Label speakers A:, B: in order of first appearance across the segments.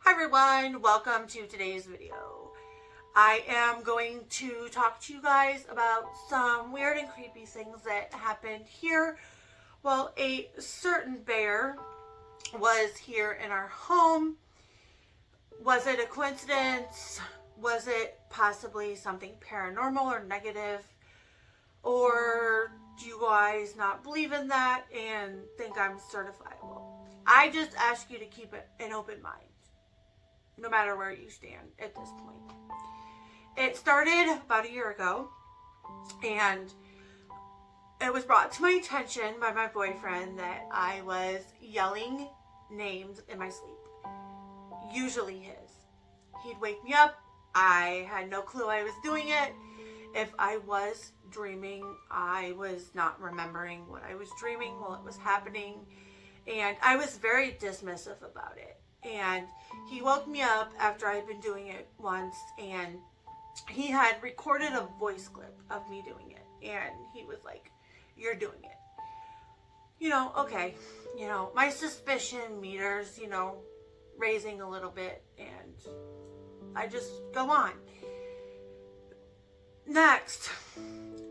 A: Hi everyone, welcome to today's video. I am going to talk to you guys about some weird and creepy things that happened here. Well, a certain bear was here in our home. Was it a coincidence? Was it possibly something paranormal or negative? Or do you guys not believe in that and think I'm certifiable? I just ask you to keep an open mind, no matter where you stand at this point. It started about a year ago, and it was brought to my attention by my boyfriend that I was yelling names in my sleep, usually his. He'd wake me up. I had no clue I was doing it. If I was dreaming, I was not remembering what I was dreaming while it was happening, and I was very dismissive about it. And he woke me up after I'd been doing it once, and he had recorded a voice clip of me doing it, and he was like, "You're doing it." Okay, my suspicion meters, raising a little bit, and I just go on. Next,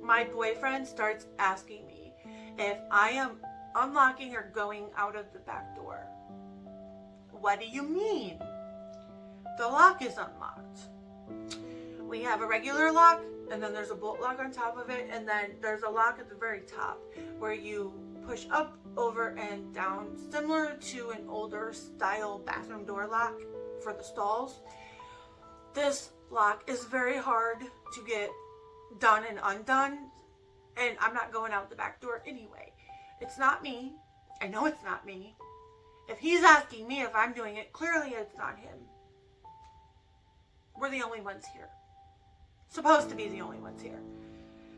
A: my boyfriend starts asking me if I am unlocking or going out of the back door. What do you mean? The lock is unlocked. We have a regular lock, and then there's a bolt lock on top of it, and then there's a lock at the very top where you push up, over, and down, similar to an older style bathroom door lock for the stalls. This lock is very hard to get done and undone, and I'm not going out the back door anyway. It's not me. I know it's not me. If he's asking me if I'm doing it, clearly it's not him. We're the only ones here. Supposed to be the only ones here.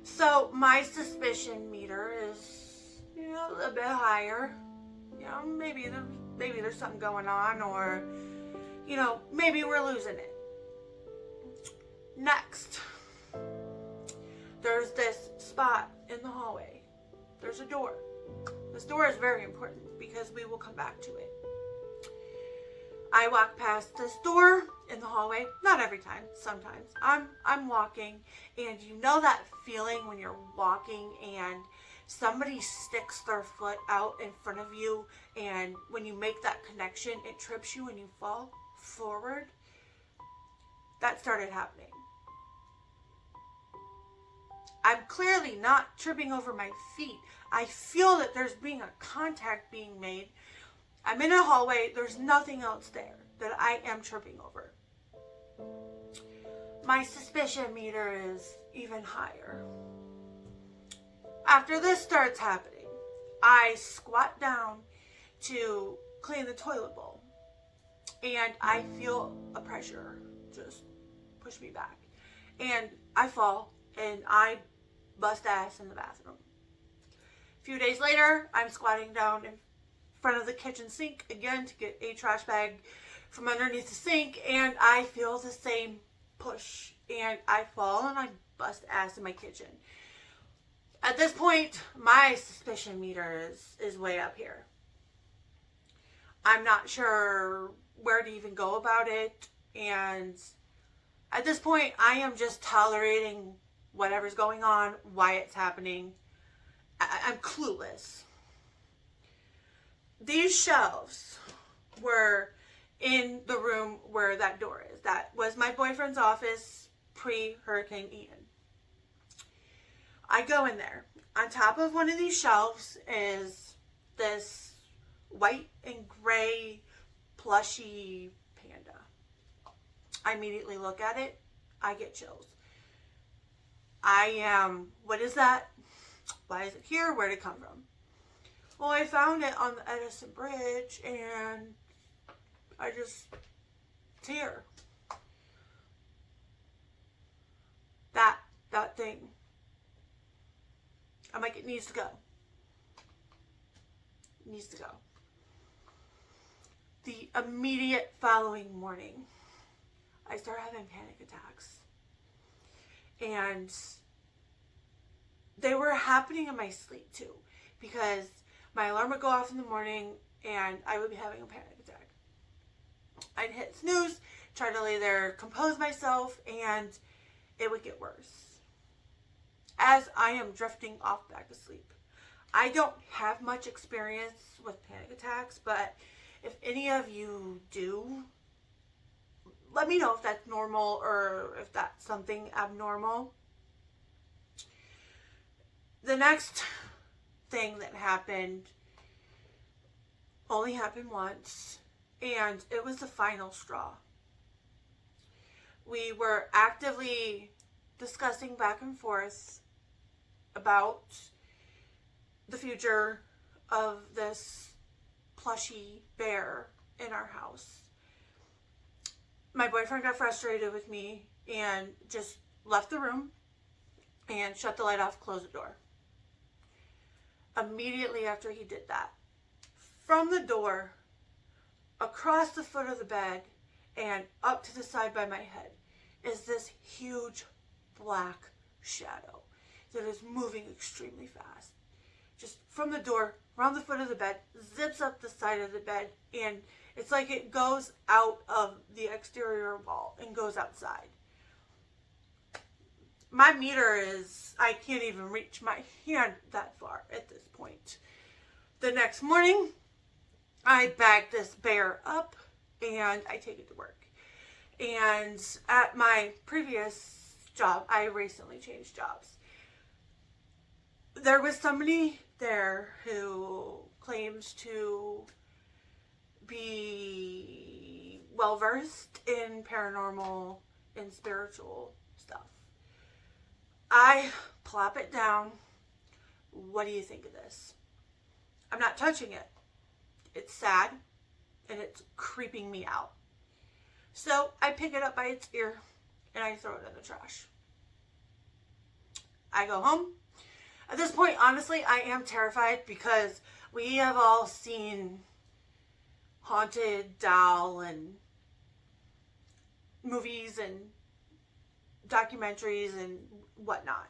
A: So my suspicion meter is, a little bit higher. Maybe there's something going on, or, maybe we're losing it. Next, there's this spot in the hallway. There's a door. This door is very important because we will come back to it. I walk past this door in the hallway, not every time, sometimes. I'm walking, and you know that feeling when you're walking and somebody sticks their foot out in front of you, and when you make that connection, it trips you and you fall forward? That started happening. I'm clearly not tripping over my feet. I feel that there's being a contact being made. I'm in a hallway. There's nothing else there that I am tripping over. My suspicion meter is even higher. After this starts happening, I squat down to clean the toilet bowl, and I feel a pressure just push me back, and I fall, and I bust ass in the bathroom. A few days later, I'm squatting down in front of the kitchen sink again to get a trash bag from underneath the sink, and I feel the same push, and I fall and I bust ass in my kitchen. At this point, my suspicion meter is way up here. I'm not sure where to even go about it, and at this point, I am just tolerating whatever's going on, why it's happening. I'm clueless. These shelves were in the room where that door is. That was my boyfriend's office pre-Hurricane Ian. I go in there. On top of one of these shelves is this white and gray plushy panda. I immediately look at it. I get chills. What is that? Why is it here? Where did it come from? Well, I found it on the Edison Bridge, and it's here. That thing. I'm like, it needs to go. It needs to go. The immediate following morning, I start having panic attacks. And they were happening in my sleep too, because my alarm would go off in the morning and I would be having a panic attack. I'd hit snooze, try to lay there, compose myself, and it would get worse. As I am drifting off back to sleep. I don't have much experience with panic attacks, but if any of you do, let me know if that's normal or if that's something abnormal. The next thing that happened only happened once, and it was the final straw. We were actively discussing back and forth about the future of this plushy bear in our house. My boyfriend got frustrated with me and just left the room and shut the light off, closed the door. Immediately after he did that, from the door, across the foot of the bed, and up to the side by my head, is this huge black shadow that is moving extremely fast. Just from the door, around the foot of the bed, zips up the side of the bed, and it's like it goes out of the exterior wall and goes outside. My meter is, I can't even reach my hand that far at this point. The next morning, I bag this bear up and I take it to work. And at my previous job, I recently changed jobs. There was somebody there who claims to be well-versed in paranormal and spiritual stuff. I plop it down. What do you think of this? I'm not touching it. It's sad and it's creeping me out. So I pick it up by its ear and I throw it in the trash. I go home. At this point, honestly, I am terrified because we have all seen haunted doll and movies and documentaries and whatnot.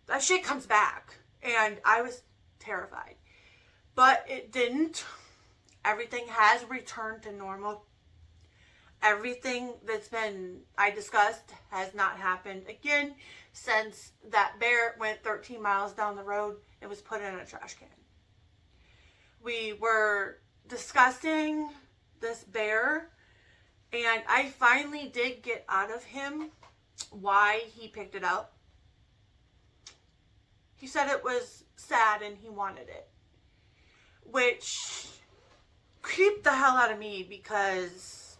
A: That shit comes back and I was terrified. But it didn't. Everything has returned to normal. Everything that's been I discussed has not happened again since that bear went 13 miles down the road and was put in a trash can. We were discussing this bear and I finally did get out of him why he picked it up. He said it was sad and he wanted it, which creeped the hell out of me because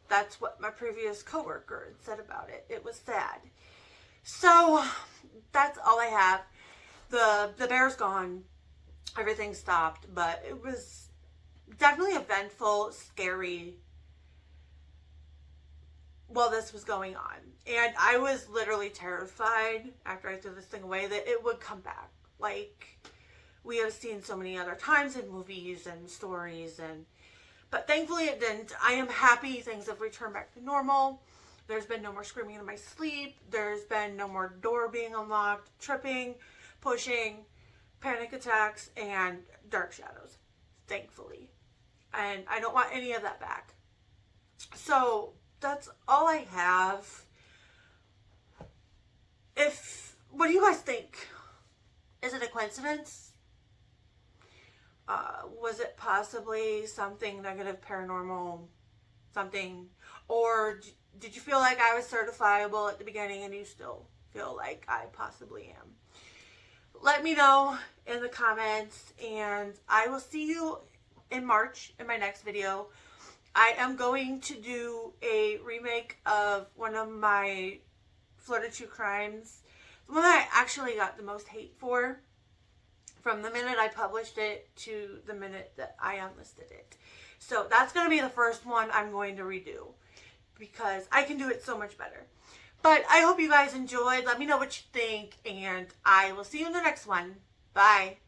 A: that's what my previous coworker had said about it. It was sad. So that's all I have. The bear's gone. Everything stopped, but it was definitely eventful, scary while this was going on. And I was literally terrified after I threw this thing away that it would come back. Like we have seen so many other times in movies and stories, but thankfully it didn't. I am happy things have returned back to normal. There's been no more screaming in my sleep. There's been no more door being unlocked, tripping, pushing, panic attacks, and dark shadows, thankfully. And I don't want any of that back. So that's all I have. What do you guys think? Is it a coincidence? Was it possibly something negative, paranormal, something? Or did you feel like I was certifiable at the beginning and you still feel like I possibly am? Let me know in the comments and I will see you in March in my next video. I am going to do a remake of one of my Florida True Crimes. The one that I actually got the most hate for. From the minute I published it to the minute that I unlisted it. So that's going to be the first one I'm going to redo. Because I can do it so much better. But I hope you guys enjoyed. Let me know what you think. And I will see you in the next one. Bye.